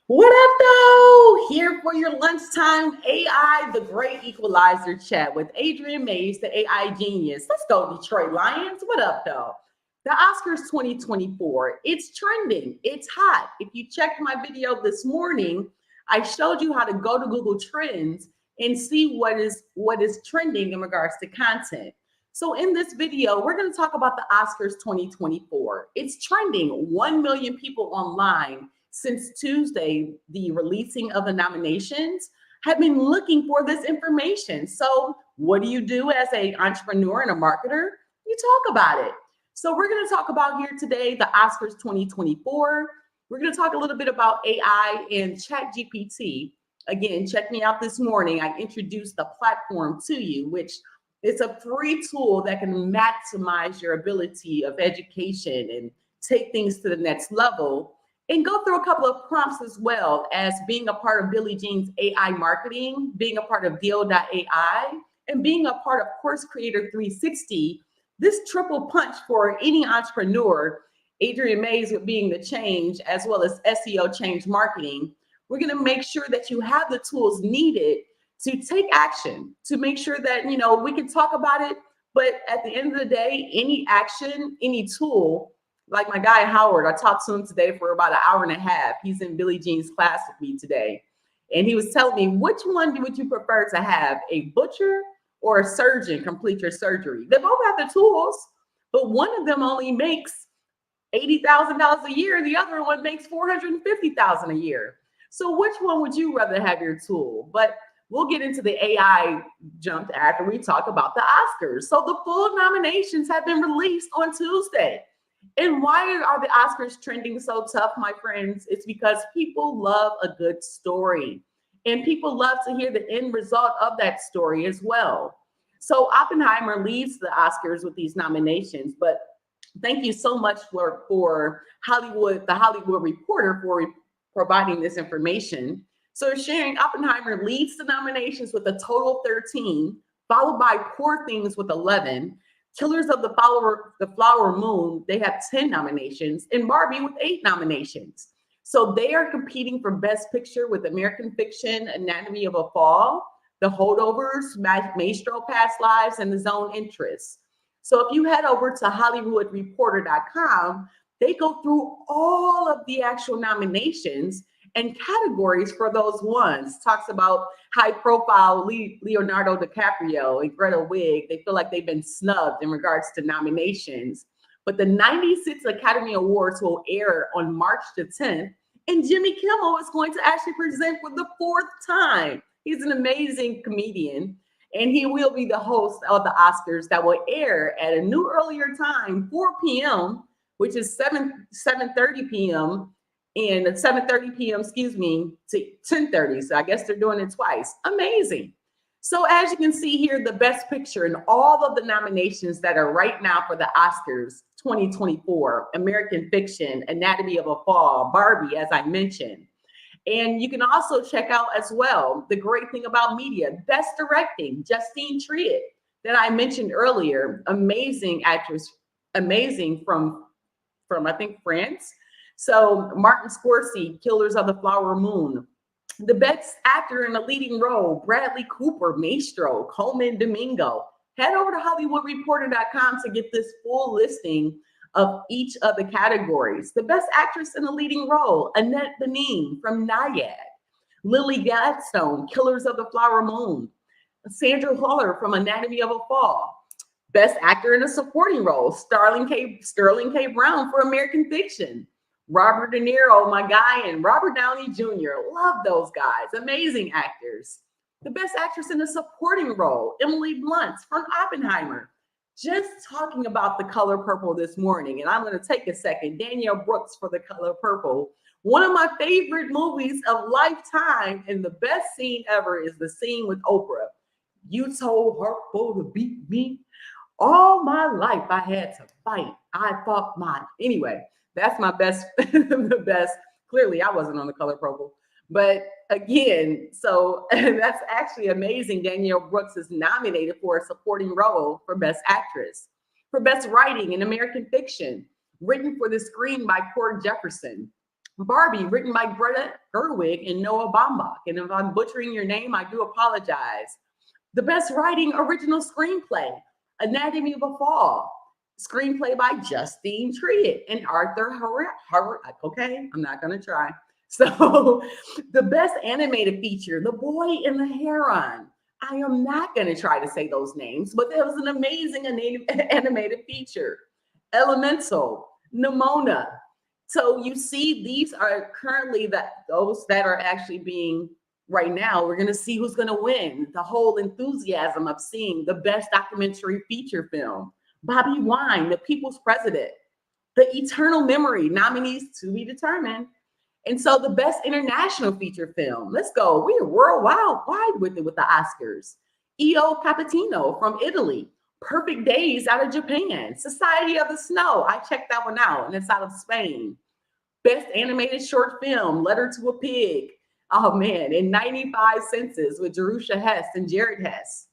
What up, though? Here for your lunchtime AI, the great Equalizer chat with Adrian Mays, the AI genius. Let's go, Detroit Lions. What up, though? The Oscars 2024. It's trending. It's hot. If you checked my video this morning, I showed you how to go to Google Trends and see what is trending in regards to content. So in this video, we're going to talk about the Oscars 2024. It's trending. 1 million people online since Tuesday, the releasing of the nominations, have been looking for this information. So, what do you do as an entrepreneur and a marketer? You talk about it. So, we're going to talk about here today the Oscars 2024. We're going to talk a little bit about AI and Chat GPT. Again, check me out this morning. I introduced the platform to you, which is a free tool that can maximize your ability of education and take things to the next level and go through a couple of prompts as well as being a part of Billie Jean's AI marketing, being a part of Deal.ai, and being a part of Course Creator 360. This triple punch for any entrepreneur, Adrian Mays with being the change, as well as SEO change marketing. We're going to make sure that you have the tools needed to take action, to make sure that, we can talk about it. But at the end of the day, any action, any tool, like my guy Howard, I talked to him today for about an hour and a half. He's in Billie Jean's class with me today. And he was telling me, which one would you prefer to have, a butcher or a surgeon complete your surgery? They both have the tools, but one of them only makes $80,000 a year. The other one makes $450,000 a year. So which one would you rather have your tool? But we'll get into the AI jump after we talk about the Oscars. So the full nominations have been released on Tuesday. And why are the Oscars trending so tough, my friends? It's because people love a good story. And people love to hear the end result of that story as well. So Oppenheimer leads the Oscars with these nominations, but thank you so much for Hollywood, the Hollywood Reporter, for providing this information. So sharing, Oppenheimer leads the nominations with a total of 13, followed by Poor Things with 11. Killers of the Flower Moon, they have 10 nominations, and Barbie with 8 nominations. So they are competing for Best Picture with American Fiction, Anatomy of a Fall, The Holdovers, Maestro, Past Lives, and The Zone Interests. So if you head over to HollywoodReporter.com, they go through all of the actual nominations and categories for those ones. Talks about high profile Leonardo DiCaprio and Greta Wig. They feel like they've been snubbed in regards to nominations. But the 96 Academy Awards will air on March the 10th, and Jimmy Kimmel is going to actually present for the 4th time. He's an amazing comedian, and he will be the host of the Oscars that will air at a new earlier time, 4 p.m., which is 7:30 p.m. and 7:30 p.m., to 10:30. So I guess they're doing it twice. Amazing. So as you can see here, the Best Picture and all of the nominations that are right now for the Oscars 2024, American Fiction, Anatomy of a Fall, Barbie, as I mentioned. And you can also check out as well, the great thing about media, Best Directing, Justine Triet, that I mentioned earlier, amazing actress, amazing from I think France. So Martin Scorsese, Killers of the Flower Moon. The best actor in a leading role, Bradley Cooper, Maestro, Coleman Domingo. Head over to HollywoodReporter.com to get this full listing of each of the categories. The best actress in a leading role, Annette Bening from Nyad. Lily Gladstone, Killers of the Flower Moon. Sandra Huller from Anatomy of a Fall. Best actor in a supporting role, Sterling K. Brown for American Fiction. Robert De Niro, my guy, and Robert Downey Jr. Love those guys. Amazing actors. The best actress in a supporting role, Emily Blunt from Oppenheimer. Just talking about The Color Purple this morning, and I'm going to take a second. Danielle Brooks for The Color Purple. One of my favorite movies of lifetime, and the best scene ever is the scene with Oprah. You told Harpo to beat me. All my life I had to fight. I fought mine. Anyway, that's my best, the best. Clearly, I wasn't on The Color Purple. But again, so that's actually amazing. Danielle Brooks is nominated for a supporting role for Best Actress. For Best Writing in American Fiction, written for the screen by Cord Jefferson. Barbie, written by Greta Gerwig and Noah Baumbach. And if I'm butchering your name, I do apologize. The best writing original screenplay, Anatomy of a Fall, screenplay by Justine Triet and Arthur Harrow. Okay, I'm not gonna try. So, the best animated feature, The Boy and the Heron. I am not gonna try to say those names, but it was an amazing animated feature. Elemental, Nimona. So you see, these are currently those that are actually being right now. We're going to see who's going to win. The whole enthusiasm of seeing the best documentary feature film, Bobby Wine, The People's President, The Eternal Memory, nominees to be determined. And so the best international feature film, let's go. We are worldwide with it with the Oscars. E.O. Capitino from Italy, Perfect Days out of Japan, Society of the Snow. I checked that one out, and it's out of Spain. Best animated short film, Letter to a Pig. Oh man, in 95 Senses with Jerusha Hess and Jared Hess.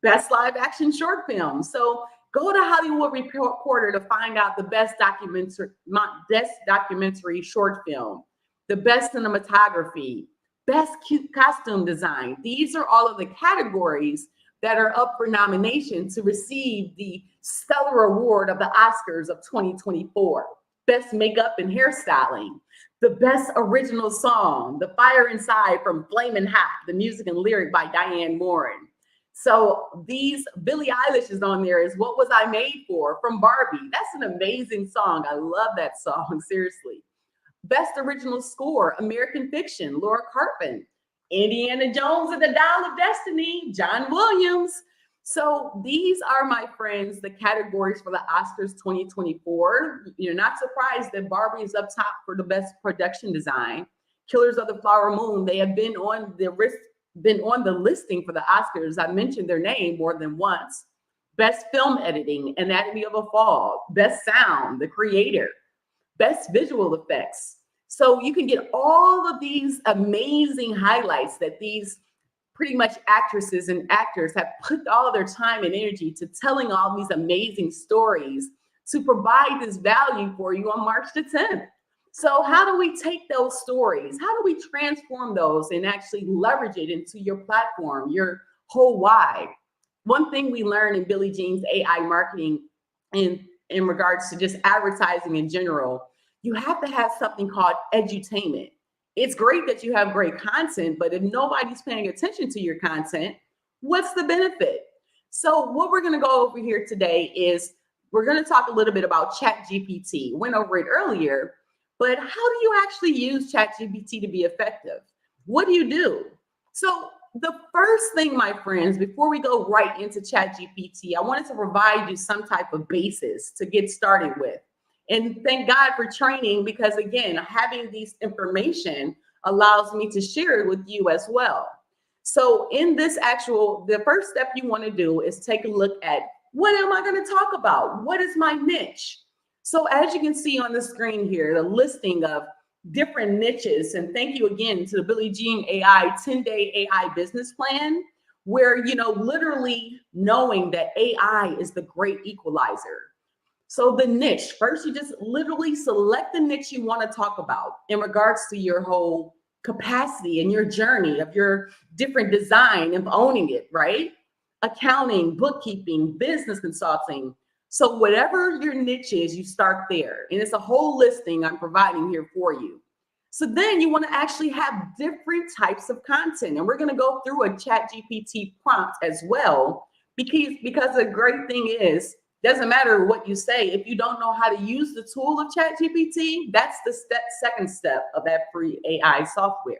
Best live action short film. So go to Hollywood Reporter to find out the best documentary short film, the best cinematography, best cute costume design. These are all of the categories that are up for nomination to receive the stellar award of the Oscars of 2024. Best makeup and hairstyling, the best original song, The Fire Inside from Flamin' Hot, the music and lyric by Diane Warren. So these, Billie Eilish is on there, is What Was I Made For from Barbie. That's an amazing song. I love that song, seriously. Best original score, American Fiction, Laura Carpenter. Indiana Jones and the Dial of Destiny, John Williams. So these are, my friends, the categories for the Oscars 2024. You're not surprised that Barbie is up top for the best production design. Killers of the Flower Moon, they have been on the listing for the Oscars. I mentioned their name more than once. Best film editing, Anatomy of a Fall. Best sound, The Creator. Best visual effects. So you can get all of these amazing highlights that these pretty much actresses and actors have put all of their time and energy to telling all these amazing stories to provide this value for you on March the 10th. So how do we take those stories? How do we transform those and actually leverage it into your platform, your whole why? One thing we learned in Billie Jean's AI marketing in regards to just advertising in general, you have to have something called edutainment. It's great that you have great content, but if nobody's paying attention to your content, what's the benefit? So what we're going to go over here today is we're going to talk a little bit about ChatGPT. Went over it earlier, but how do you actually use ChatGPT to be effective? What do you do? So the first thing, my friends, before we go right into ChatGPT, I wanted to provide you some type of basis to get started with. And thank God for training, because again, having these information allows me to share it with you as well. So in this the first step you want to do is take a look at, what am I going to talk about? What is my niche? So as you can see on the screen here, the listing of different niches, and thank you again to the Billie Jean AI 10-day AI business plan, where, literally knowing that AI is the great equalizer. So the niche, first, you just literally select the niche you want to talk about in regards to your whole capacity and your journey of your different design of owning it, right? Accounting, bookkeeping, business consulting. So whatever your niche is, you start there. And it's a whole listing I'm providing here for you. So then you want to actually have different types of content. And we're going to go through a ChatGPT prompt as well, because the great thing is, doesn't matter what you say, if you don't know how to use the tool of ChatGPT, that's the second step of that free AI software.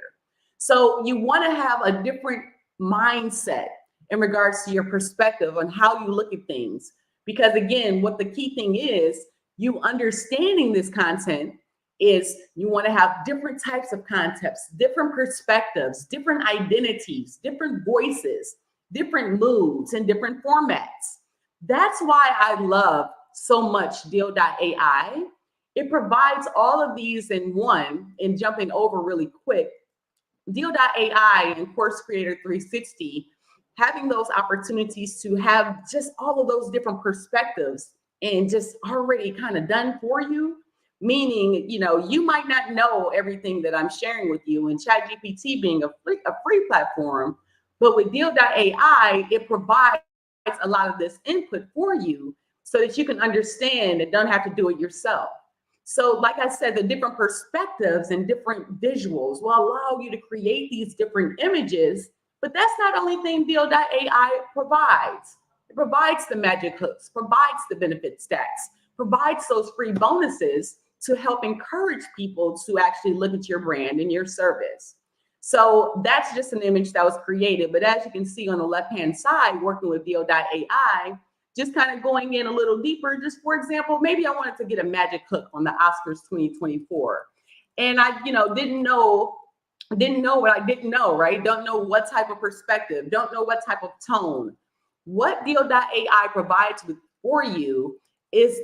So you want to have a different mindset in regards to your perspective on how you look at things. Because again, what the key thing is, you understanding this content is you want to have different types of concepts, different perspectives, different identities, different voices, different moods, and different formats. That's why I love so much Deal.ai. It provides all of these in one. And jumping over really quick, Deal.ai and Course Creator 360, having those opportunities to have just all of those different perspectives and just already kind of done for you, meaning, you might not know everything that I'm sharing with you, and ChatGPT being a free platform, but with Deal.ai, it provides a lot of this input for you so that you can understand and don't have to do it yourself. So, like I said, the different perspectives and different visuals will allow you to create these different images. But that's not the only thing Deal.ai provides. It provides the magic hooks, provides the benefit stacks, provides those free bonuses to help encourage people to actually look at your brand and your service. So that's just an image that was created. But as you can see on the left-hand side, working with Deal.ai, just kind of going in a little deeper, just for example, maybe I wanted to get a magic hook on the Oscars 2024. And I, didn't know what I didn't know, right? Don't know what type of perspective, don't know what type of tone. What Deal.ai provides for you is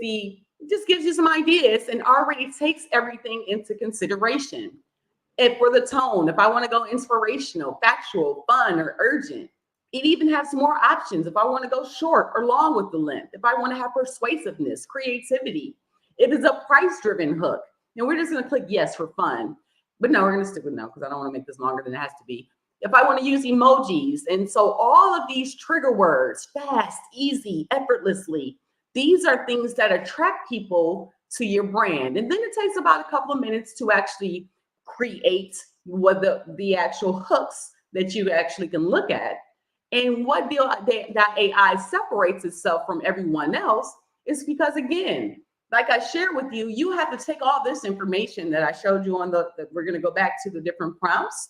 just gives you some ideas and already takes everything into consideration. And for the tone, if I want to go inspirational, factual, fun, or urgent, it even has more options. If I want to go short or long with the length, if I want to have persuasiveness, creativity, if it's a price-driven hook, and we're just going to click yes for fun. But no, we're going to stick with no because I don't want to make this longer than it has to be. If I want to use emojis, and so all of these trigger words, fast, easy, effortlessly, these are things that attract people to your brand. And then it takes about a couple of minutes to actually create what the actual hooks that you actually can look at. And what Deal.ai separates itself from everyone else is because, again, like I shared with you, you have to take all this information that I showed you we're going to go back to the different prompts.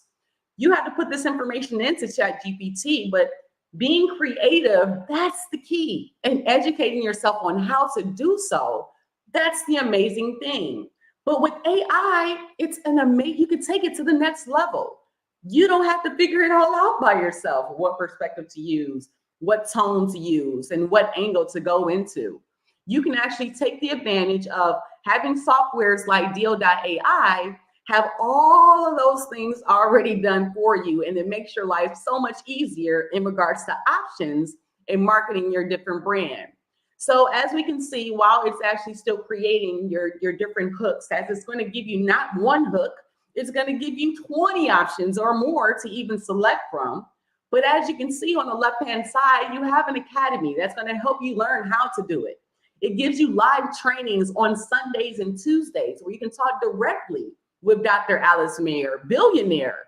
You have to put this information into ChatGPT, but being creative, that's the key. And educating yourself on how to do so, that's the amazing thing. But with AI, it's you can take it to the next level. You don't have to figure it all out by yourself, what perspective to use, what tone to use, and what angle to go into. You can actually take the advantage of having softwares like Deal.ai have all of those things already done for you, and it makes your life so much easier in regards to options in marketing your different brand. So as we can see, while it's actually still creating your different hooks, as it's going to give you not one hook, it's going to give you 20 options or more to even select from. But as you can see on the left-hand side, you have an academy that's going to help you learn how to do it. It gives you live trainings on Sundays and Tuesdays where you can talk directly with Dr. Alice Mayer, billionaire,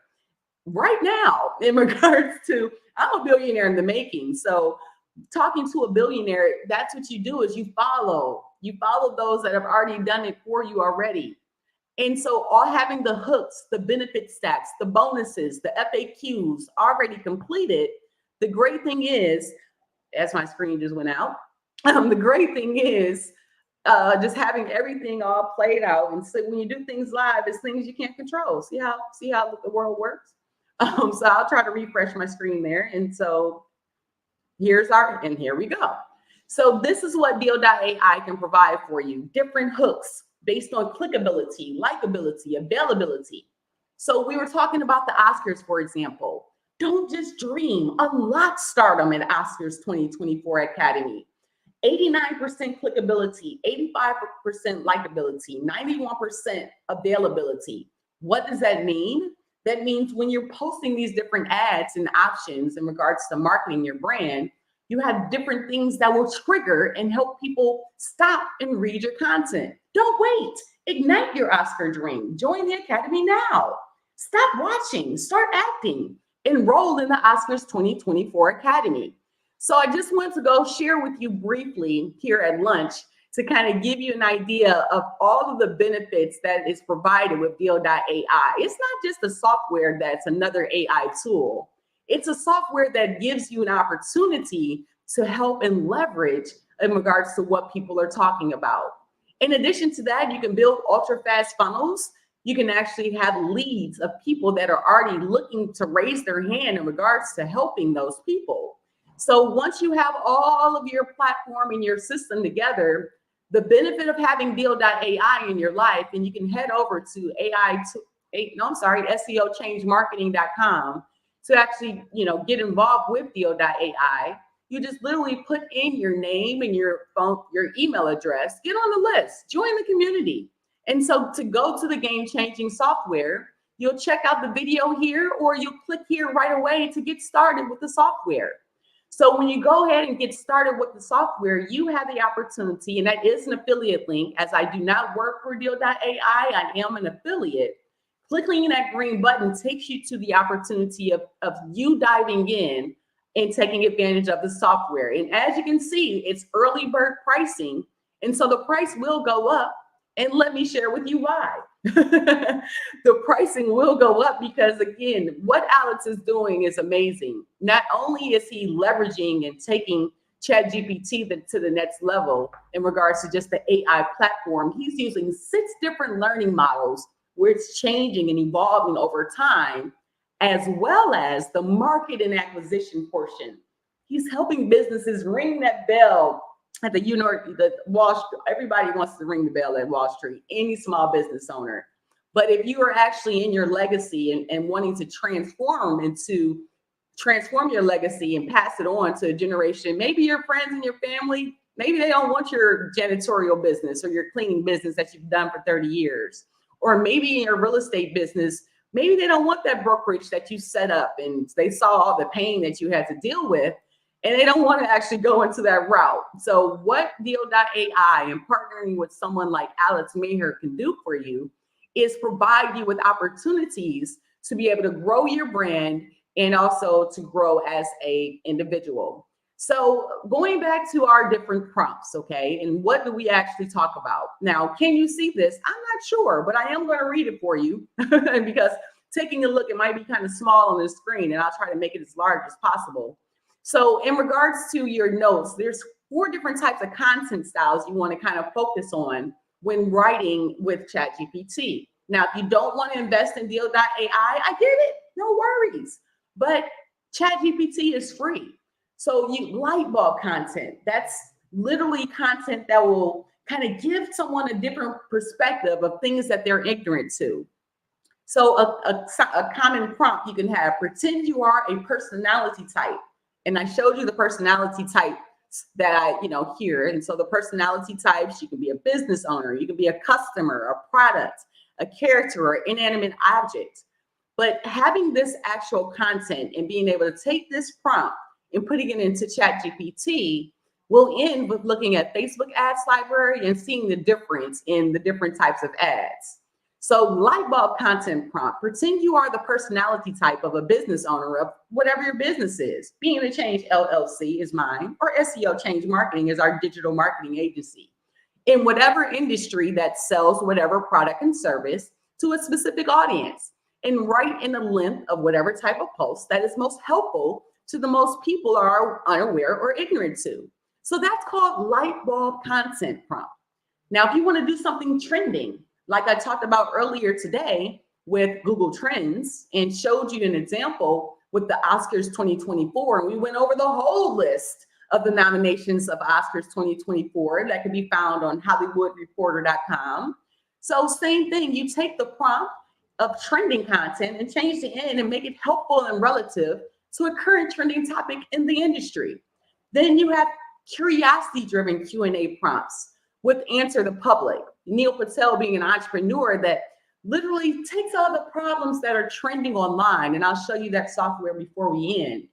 right now in regards to, I'm a billionaire in the making. So talking to a billionaire, that's what you do is you follow those that have already done it for you already. And so all having the hooks, the benefit stacks, the bonuses, the FAQs already completed. The great thing is, as my screen just went out, the great thing is just having everything all played out. And so when you do things live, it's things you can't control. See how the world works? So I'll try to refresh my screen there. And so here we go. So this is what Deal.ai can provide for you. Different hooks based on clickability, likability, availability. So we were talking about the Oscars, for example. Don't just dream, unlock stardom at Oscars 2024 Academy. 89% clickability, 85% likability, 91% availability. What does that mean? That means when you're posting these different ads and options in regards to marketing your brand, you have different things that will trigger and help people stop and read your content. Don't wait. Ignite your Oscar dream. Join the Academy now. Stop watching. Start acting. Enroll in the Oscars 2024 Academy. So I just want to go share with you briefly here at lunch to kind of give you an idea of all of the benefits that is provided with Deal.ai. It's not just a software that's another AI tool. It's a software that gives you an opportunity to help and leverage in regards to what people are talking about. In addition to that, you can build ultra fast funnels. You can actually have leads of people that are already looking to raise their hand in regards to helping those people. So once you have all of your platform and your system together, the benefit of having Deal.ai in your life, and you can head over to SEOchangemarketing.com to actually, get involved with Deal.ai. You just literally put in your name and your phone, your email address, get on the list, join the community. And so to go to the game-changing software, you'll check out the video here, or you'll click here right away to get started with the software. So when you go ahead and get started with the software, you have the opportunity, and that is an affiliate link, as I do not work for Deal.ai, I am an affiliate. Clicking that green button takes you to the opportunity of you diving in and taking advantage of the software. And as you can see, it's early bird pricing. And so the price will go up. And let me share with you why. The pricing will go up because, again, what Alex is doing is amazing. Not only is he leveraging and taking ChatGPT to the next level in regards to just the AI platform, he's using 6 different learning models where it's changing and evolving over time, as well as the market and acquisition portion. He's helping businesses ring that bell at the Wall Street. Everybody wants to ring the bell at Wall Street, any small business owner. But if you are actually in your legacy and wanting to transform your legacy and pass it on to a generation, maybe your friends and your family, maybe they don't want your janitorial business or your cleaning business that you've done for 30 years. Or maybe in your real estate business, maybe they don't want that brokerage that you set up and they saw all the pain that you had to deal with, and they don't want to actually go into that route. So what Deal.ai and partnering with someone like Alex Maher can do for you is provide you with opportunities to be able to grow your brand and also to grow as an individual. So going back to our different prompts, okay, and what do we actually talk about? Now, can you see this? I'm not sure, but I am going to read it for you because taking a look, it might be kind of small on the screen, and I'll try to make it as large as possible. So in regards to your notes, there's 4 different types of content styles you want to kind of focus on when writing with ChatGPT. Now, if you don't want to invest in Deal.ai, I get it, no worries. But ChatGPT is free. So you light bulb content, that's literally content that will kind of give someone a different perspective of things that they're ignorant to. So a common prompt you can have: pretend you are a personality type. And I showed you the personality types that I here. And so the personality types, you can be a business owner, you can be a customer, a product, a character, or inanimate object. But having this actual content and being able to take this prompt and putting it into ChatGPT will end with looking at Facebook ads library and seeing the difference in the different types of ads. So light bulb content prompt: pretend you are the personality type of a business owner of whatever your business is. Being a Change LLC is mine, or SEO Change Marketing is our digital marketing agency. In whatever industry that sells whatever product and service to a specific audience, and write in the length of whatever type of post that is most helpful to the most people are unaware or ignorant to. So that's called light bulb content prompt. Now, if you want to do something trending, like I talked about earlier today with Google Trends and showed you an example with the Oscars 2024, and we went over the whole list of the nominations of Oscars 2024 that can be found on HollywoodReporter.com. So same thing, you take the prompt of trending content and change the end and make it helpful and relative to a current trending topic in the industry. Then you have curiosity-driven Q&A prompts with Answer the Public. Neil Patel being an entrepreneur that literally takes all the problems that are trending online, and I'll show you that software before we end,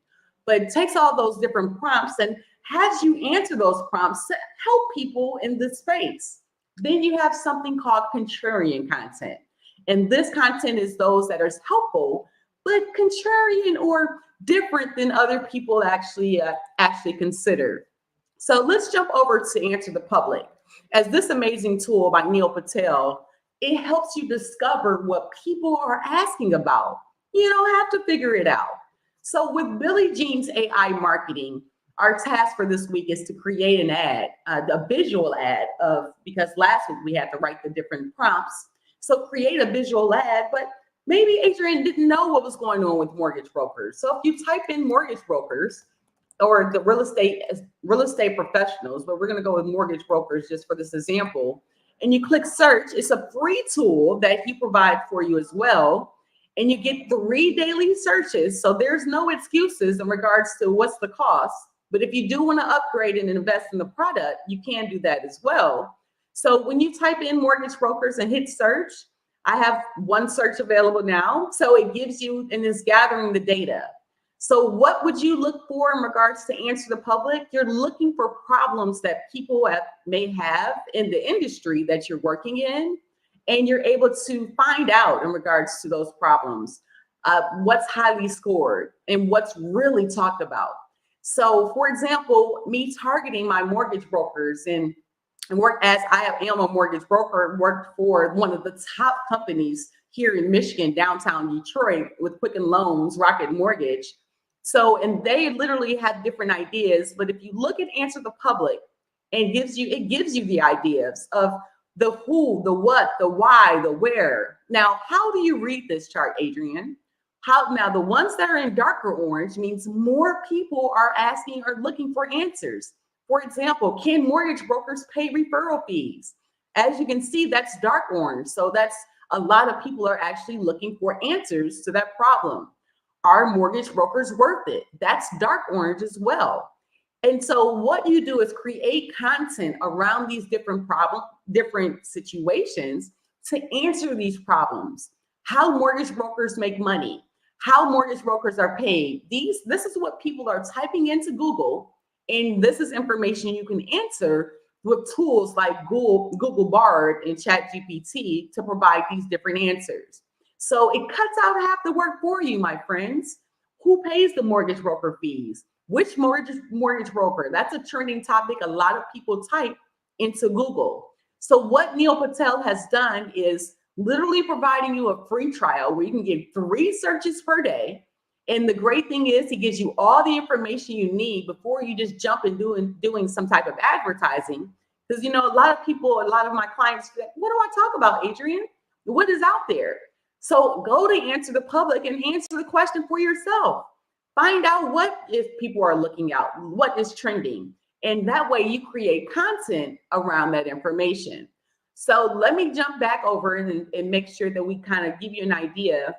but it takes all those different prompts and has you answer those prompts to help people in this space. Then you have something called contrarian content. And this content is those that are helpful, but contrarian or different than other people actually consider. So let's jump over to Answer the Public. As this amazing tool by Neil Patel, it helps you discover what people are asking about. You don't have to figure it out. So with Billie Jean's AI marketing, our task for this week is to create an ad, a visual ad because last week we had to write the different prompts. So create a visual ad, but maybe Adrian didn't know what was going on with mortgage brokers. So if you type in mortgage brokers or the real estate professionals, but we're going to go with mortgage brokers just for this example, and you click search, it's a free tool that he provides for you as well. And you get 3 daily searches. So there's no excuses in regards to what's the cost. But if you do want to upgrade and invest in the product, you can do that as well. So when you type in mortgage brokers and hit search, I have one search available now. So it gives you and is gathering the data. So what would you look for in regards to answer the public? You're looking for problems that people may have in the industry that you're working in, and you're able to find out in regards to those problems, what's highly scored and what's really talked about. So for example, me targeting my mortgage brokers and work as I am a mortgage broker, worked for one of the top companies here in Michigan, downtown Detroit, with Quicken Loans, Rocket Mortgage. So, and they literally have different ideas, but if you look at Answer the Public, it gives you the ideas of the who, the what, the why, the where. Now, how do you read this chart, Adrian? How now the ones that are in darker orange means more people are asking or looking for answers. For example, can mortgage brokers pay referral fees? As you can see, that's dark orange. So that's a lot of people are actually looking for answers to that problem. Are mortgage brokers worth it? That's dark orange as well. And so what you do is create content around these different situations to answer these problems. How mortgage brokers make money, how mortgage brokers are paid. This is what people are typing into Google, and this is information you can answer with tools like Google Bard and ChatGPT to provide these different answers. So it cuts out half the work for you, my friends. Who pays the mortgage broker fees? Which mortgage broker? That's a trending topic a lot of people type into Google. So what Neil Patel has done is literally providing you a free trial where you can get 3 searches per day. And the great thing is he gives you all the information you need before you just jump and doing some type of advertising. Because, you know, a lot of my clients, what do I talk about, Adrian? What is out there? So go to Answer the Public and answer the question for yourself. Find out what if people are looking out, what is trending. And that way you create content around that information. So let me jump back over and make sure that we kind of give you an idea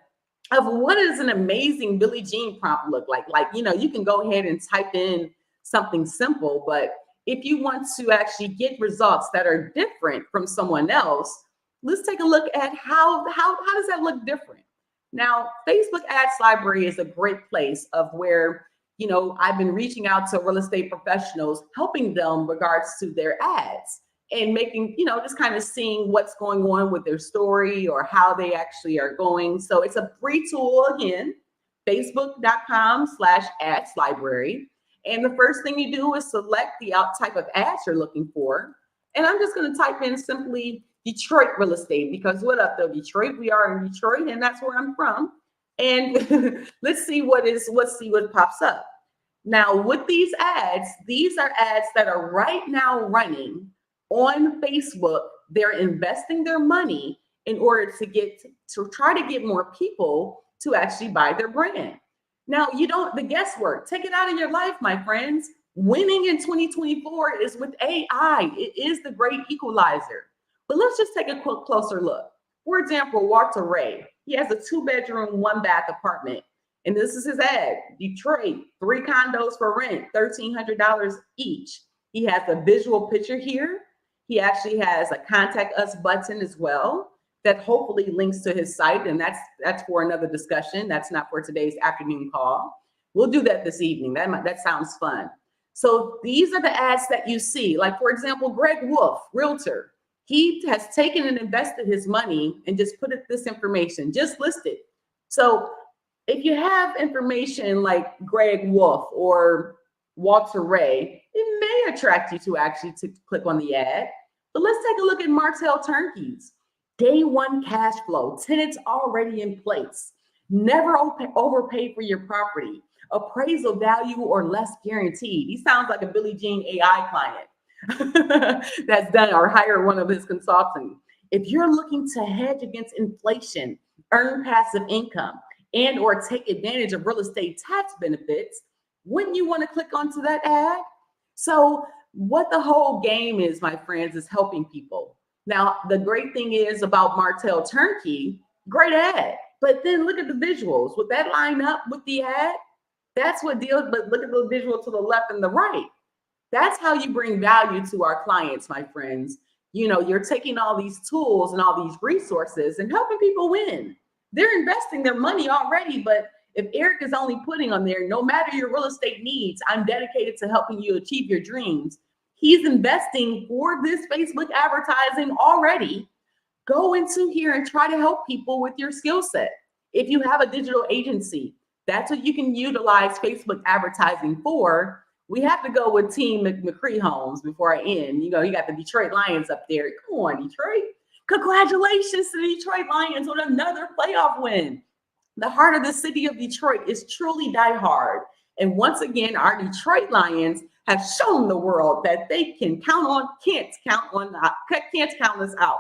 of what does an amazing Billie Jean prompt look like. Like, you know, you can go ahead and type in something simple, but if you want to actually get results that are different from someone else, let's take a look at how does that look different. Now, Facebook Ads Library is a great place of where, you know, I've been reaching out to real estate professionals, helping them regards to their ads and making, you know, just kind of seeing what's going on with their story or how they actually are going. So it's a free tool again, facebook.com/ads library. And the first thing you do is select the type of ads you're looking for. And I'm just going to type in simply Detroit real estate, because what up though, Detroit? We are in Detroit, and that's where I'm from. And let's see what pops up. Now, with these are ads that are right now running on Facebook. They're investing their money in order to try to get more people to actually buy their brand. Now, the guesswork, take it out of your life, my friends. Winning in 2024 is with AI. It is the great equalizer. But let's just take a quick closer look. For example, Walter Ray, he has a 2-bedroom, 1-bath apartment. And this is his ad. Detroit, 3 condos for rent, $1,300 each. He has a visual picture here. He actually has a contact us button as well that hopefully links to his site. And that's for another discussion. That's not for today's afternoon call. We'll do that this evening. That sounds fun. So these are the ads that you see. Like, for example, Greg Wolf, realtor. He has taken and invested his money and just put this information, just listed. So if you have information like Greg Wolf or Walter Ray, it may attract you to click on the ad. But let's take a look at Martell Turnkeys. Day 1 cash flow, tenants already in place. Never overpay for your property. Appraisal value or less guaranteed. He sounds like a Billie Jean AI client that's done or hire one of his consultants. If you're looking to hedge against inflation, earn passive income, and or take advantage of real estate tax benefits, wouldn't you want to click onto that ad? So what the whole game is, my friends, is helping people. Now, the great thing is about Martell Turnkey, great ad, but then look at the visuals. Would that line up with the ad? That's what deals, but look at the visual to the left and the right. That's how you bring value to our clients, my friends. You're taking all these tools and all these resources and helping people win. They're investing their money already, but if Eric is only putting on there, no matter your real estate needs, I'm dedicated to helping you achieve your dreams. He's investing for this Facebook advertising already. Go into here and try to help people with your skill set. If you have a digital agency, that's what you can utilize Facebook advertising for. We have to go with Team McCree Homes before I end. You got the Detroit Lions up there. Come on, Detroit. Congratulations to the Detroit Lions on another playoff win. The heart of the city of Detroit is truly diehard. And once again, our Detroit Lions have shown the world that they can't count us out.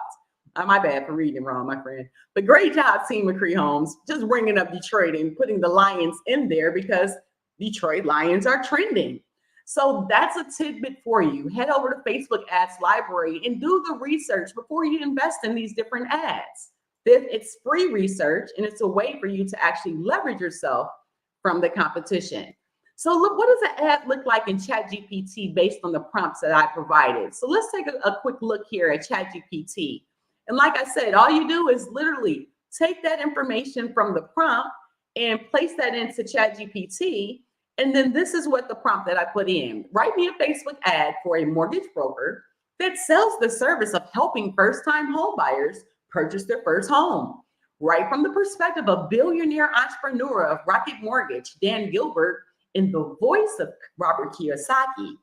My bad for reading wrong, my friend. But great job, Team McCree Homes, just bringing up Detroit and putting the Lions in there because Detroit Lions are trending. So that's a tidbit for you. Head over to Facebook Ads Library and do the research before you invest in these different ads. It's free research, and it's a way for you to actually leverage yourself from the competition. So look, what does an ad look like in ChatGPT based on the prompts that I provided? So let's take a quick look here at ChatGPT. And like I said, all you do is literally take that information from the prompt and place that into ChatGPT. And then this is what the prompt that I put in. Write me a Facebook ad for a mortgage broker that sells the service of helping first-time home buyers purchase their first home. Right from the perspective of billionaire entrepreneur of Rocket Mortgage, Dan Gilbert, in the voice of Robert Kiyosaki.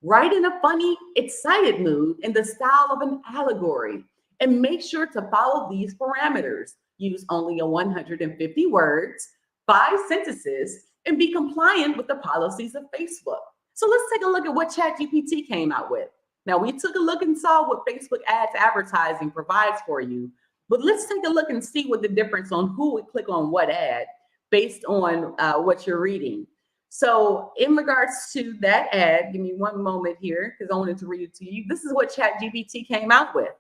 Write in a funny, excited mood in the style of an allegory. And make sure to follow these parameters. Use only 150 words, 5 sentences, and be compliant with the policies of Facebook. So let's take a look at what ChatGPT came out with. Now, we took a look and saw what Facebook ads advertising provides for you, but let's take a look and see what the difference on who would click on what ad based on what you're reading. So in regards to that ad, give me one moment here because I wanted to read it to you. This is what ChatGPT came out with.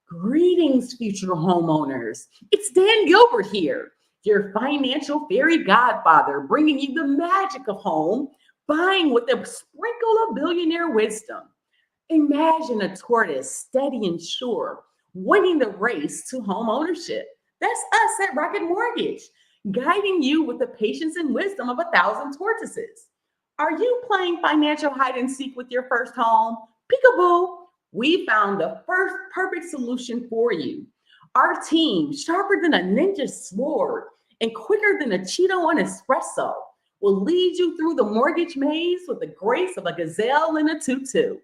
Greetings, future homeowners. It's Dan Gilbert here, your financial fairy godfather, bringing you the magic of home buying with a sprinkle of billionaire wisdom. Imagine a tortoise, steady and sure, winning the race to home ownership. That's us at Rocket Mortgage, guiding you with the patience and wisdom of 1,000 tortoises. Are you playing financial hide and seek with your first home? Peekaboo! We found the first perfect solution for you. Our team, sharper than a ninja sword and quicker than a Cheeto on espresso, will lead you through the mortgage maze with the grace of a gazelle in a tutu.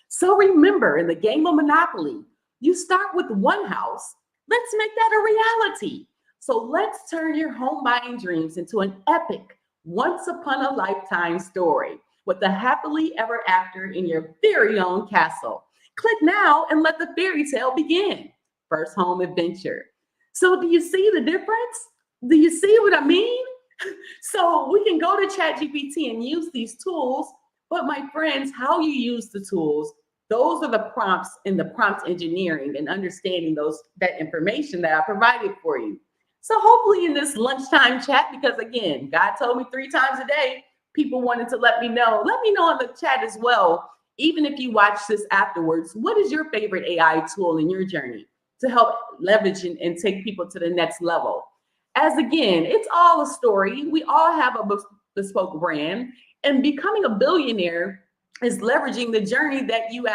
So remember, in the game of Monopoly, you start with one house. Let's make that a reality. So let's turn your home buying dreams into an epic, once upon a lifetime story with a happily ever after in your very own castle. Click now and let the fairy tale begin. First home adventure. So do you see the difference? Do you see what I mean? So we can go to ChatGPT and use these tools, but my friends, how you use the tools, those are the prompts in the prompt engineering and understanding that information that I provided for you. So hopefully in this lunchtime chat, because again, God told me 3 times a day, people wanted to let me know in the chat as well. Even if you watch this afterwards, what is your favorite AI tool in your journey to help leverage and take people to the next level? As again, it's all a story. We all have a bespoke brand, and becoming a billionaire is leveraging the journey that you've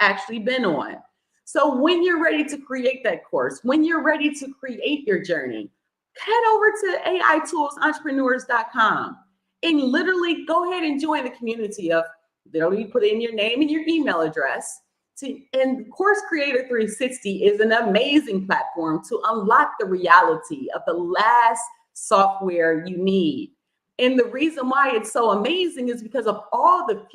actually been on. So when you're ready to create that course, when you're ready to create your journey, head over to AIToolsentrepreneurs.com and literally go ahead and join the community of literally put in your name and your email address. And Course Creator 360 is an amazing platform to unlock the reality of the last software you need. And the reason why it's so amazing is because of all the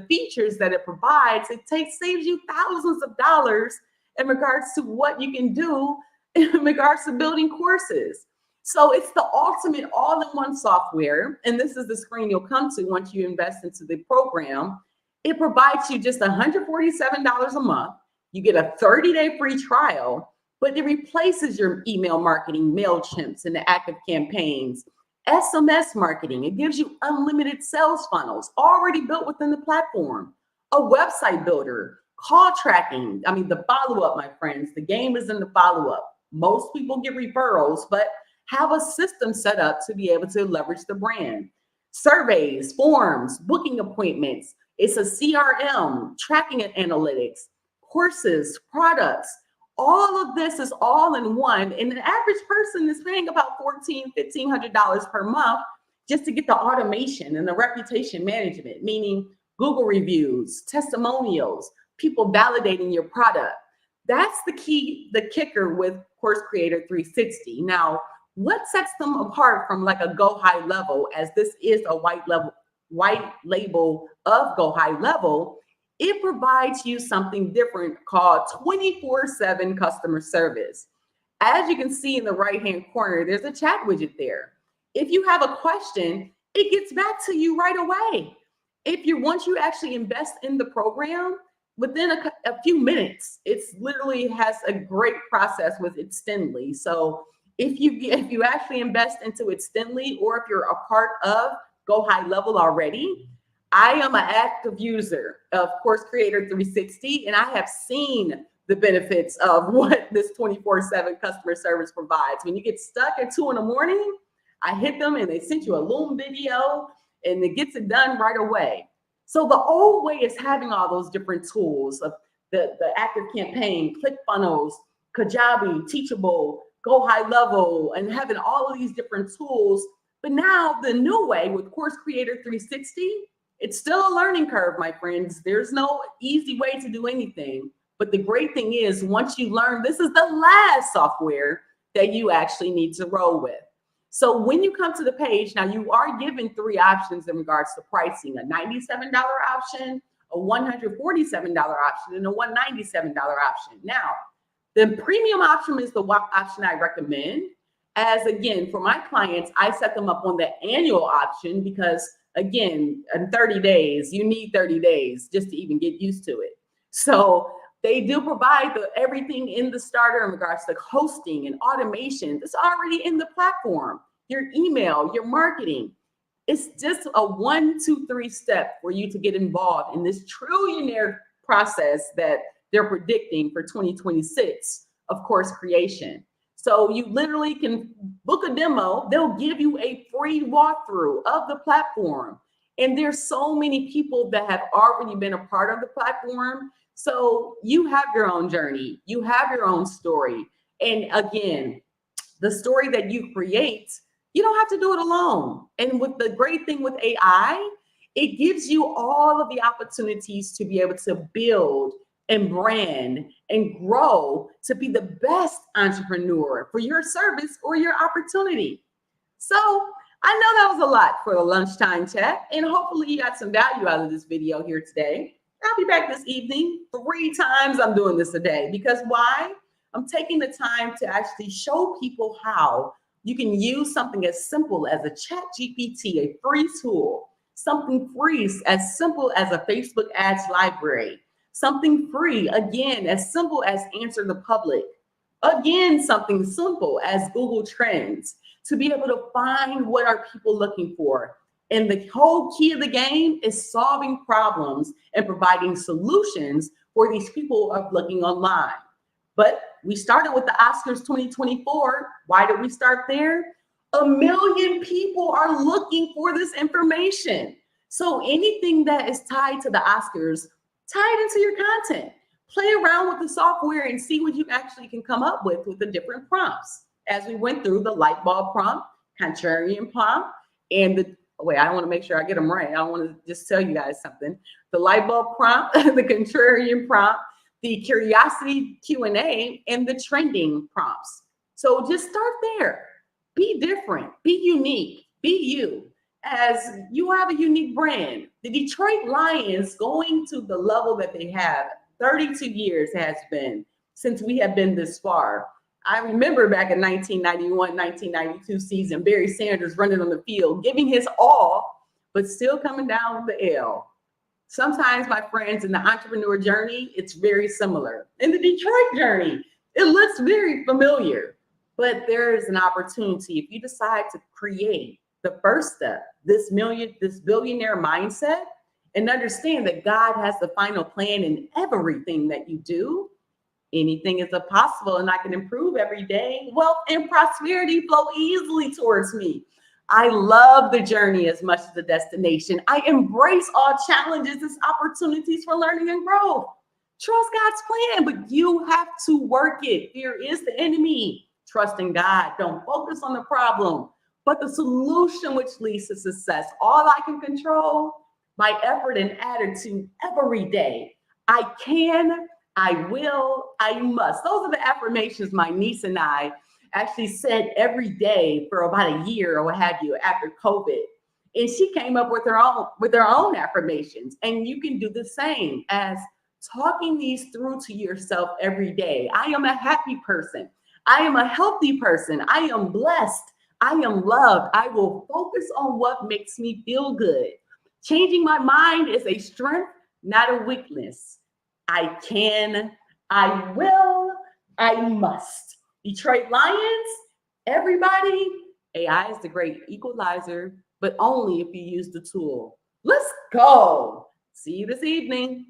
features that it provides. It saves you thousands of dollars in regards to what you can do in regards to building courses. So it's the ultimate all-in-one software. And this is the screen you'll come to once you invest into the program. It provides you just $147 a month. You get a 30-day free trial, but it replaces your email marketing, MailChimps, and the active campaigns. SMS marketing, it gives you unlimited sales funnels already built within the platform. A website builder, Call tracking. I mean, the follow-up, my friends. The game is in the follow-up. Most people get referrals, but have a system set up to be able to leverage the brand. Surveys, forms, booking appointments. It's a CRM, tracking and analytics, courses, products. All of this is all in one. And the average person is paying about $1,500 per month just to get the automation and the reputation management, meaning Google reviews, testimonials, people validating your product. That's the key, the kicker with Course Creator 360. Now, what sets them apart from like a Go High Level, as this is a white label of Go High Level, it provides you something different called 24/7 customer service. As you can see in the right-hand corner, there's a chat widget there. If you have a question, it gets back to you right away. Once you actually invest in the program, within a few minutes, it's literally has a great process with Extendly. So if you actually invest into Extendly, or if you're a part of Go High Level already, I am an active user of Course Creator 360, and I have seen the benefits of what this 24/7 customer service provides. When you get stuck at 2 a.m, I hit them and they send you a Loom video and it gets it done right away. So the old way is having all those different tools of the active campaign, ClickFunnels, Kajabi, Teachable, Go High Level, and having all of these different tools. But now the new way with Course Creator 360, it's still a learning curve, my friends. There's no easy way to do anything. But the great thing is, once you learn, this is the last software that you actually need to roll with. So when you come to the page, now you are given 3 options in regards to pricing: a $97 option, a $147 option, and a $197 option. Now, the premium option is the option I recommend. As again, for my clients, I set them up on the annual option because, again, in 30 days, you need 30 days just to even get used to it. So they do provide everything in the starter in regards to hosting and automation. It's already in the platform. Your email, your marketing. It's just a 1, 2, 3 step for you to get involved in this trillionaire process that they're predicting for 2026 of course creation. So you literally can book a demo. They'll give you a free walkthrough of the platform. And there's so many people that have already been a part of the platform. So you have your own journey. You have your own story. And again, the story that you create, you don't have to do it alone. And with the great thing with AI, it gives you all of the opportunities to be able to build and brand and grow to be the best entrepreneur for your service or your opportunity. So I know that was a lot for the lunchtime chat, and hopefully you got some value out of this video here today. I'll be back this evening 3 times. I'm doing this a day because why? I'm taking the time to actually show people how you can use something as simple as a ChatGPT, a free tool, something free as simple as a Facebook ads library, something free, again, as simple as Answer the Public, again, something simple as Google Trends, to be able to find what are people looking for. And the whole key of the game is solving problems and providing solutions for these people of looking online. But we started with the Oscars 2024. Why did we start there? 1 million people are looking for this information. So anything that is tied to the Oscars, tie it into your content. Play around with the software and see what you actually can come up with the different prompts. As we went through the light bulb prompt, contrarian prompt, and I want to make sure I get them right. I want to just tell you guys something. The light bulb prompt, the contrarian prompt, the curiosity Q&A, and the trending prompts. So just start there. Be different, be unique, be you. As you have a unique brand. The Detroit Lions, going to the level that they have, 32 years has been since we have been this far. I remember back in 1991, 1992 season, Barry Sanders running on the field, giving his all, but still coming down with the L. Sometimes, my friends, in the entrepreneur journey, it's very similar. In the Detroit journey, it looks very familiar, but there is an opportunity. If you decide to create the first step, this billionaire mindset, and understand that God has the final plan in everything that you do. Anything is possible, and I can improve every day. Wealth and prosperity flow easily towards me. I love the journey as much as the destination. I embrace all challenges as opportunities for learning and growth. Trust God's plan, but you have to work it. Fear is the enemy. Trust in God. Don't focus on the problem, but the solution which leads to success. All I can control, my effort and attitude every day. I can, I will, I must. Those are the affirmations my niece and I actually said every day for about a year or what have you after COVID. And she came up with her own affirmations. And you can do the same as talking these through to yourself every day. I am a happy person. I am a healthy person. I am blessed. I am loved. I will focus on what makes me feel good. Changing my mind is a strength, not a weakness. I can, I will, I must. Detroit Lions, everybody, AI is the great equalizer, but only if you use the tool. Let's go. See you this evening.